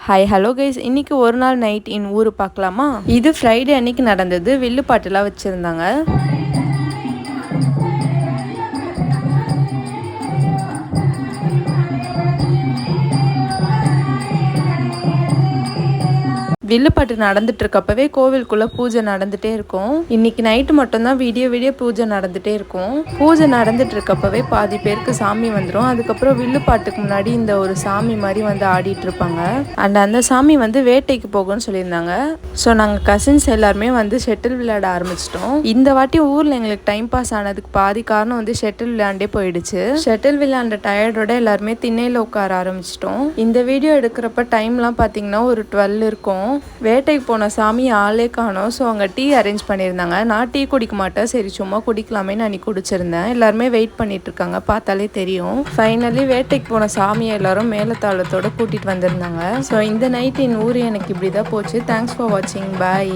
Hi hello guys, இன்னைக்கு ஒரு நாள் நைட் இன் ஊர் பார்க்கலாமா? இது ஃப்ரைடே அன்னைக்கு நடந்தது. வில்லுப்பாட்டுலாம் வச்சுருந்தாங்க. வில்லுப்பாட்டு நடந்துட்டு இருக்கப்பவே கோவிலுக்குள்ள பூஜை நடந்துட்டே இருக்கும். இன்னைக்கு நைட்டு மட்டும்தான் விடிய பூஜை நடந்துட்டே இருக்கும். பூஜை நடந்துட்டு இருக்கப்பவே பாதி பேருக்கு சாமி வந்துடும். அதுக்கப்புறம் வில்லுப்பாட்டுக்கு முன்னாடி இந்த ஒரு சாமி மாதிரி வந்து ஆடிட்டு இருப்பாங்க. அந்த சாமி வந்து வேட்டைக்கு போகும்னு சொல்லியிருந்தாங்க. ஸோ நாங்கள் கசின்ஸ் எல்லாருமே வந்து ஷெட்டில் விளையாட ஆரம்பிச்சிட்டோம். இந்த வாட்டி ஊரில் எங்களுக்கு டைம் பாஸ் ஆனதுக்கு பாதி காரணம் வந்து ஷெட்டில் விளையாண்டே போயிடுச்சு. ஷெட்டில் விளையாண்ட டயர்டோட எல்லாருமே திண்ணையில் உட்கார ஆரம்பிச்சிட்டோம். இந்த வீடியோ எடுக்கிறப்ப டைம்லாம் பார்த்தீங்கன்னா ஒரு 12 இருக்கும். வேட்டைக்கு போன சாமி ஆளே காணோம். ஸோ அங்கே டீ அரேஞ்ச் பண்ணியிருந்தாங்க. நான் டீ குடிக்க மாட்டேன், சரி சும்மா குடிக்கலாமே நான் குடிச்சிருந்தேன். எல்லாருமே வெயிட் பண்ணிட்டு இருக்காங்க, பார்த்தாலே தெரியும். ஃபைனலி வேட்டைக்கு போன சாமியை எல்லாரும் மேலத்தாளத்தோட கூட்டிட்டு வந்திருந்தாங்க. ஸோ இந்த நைட் என் ஊர் எனக்கு இப்படி தான் போச்சு. தேங்க்ஸ் ஃபார் வாட்சிங், பாய்.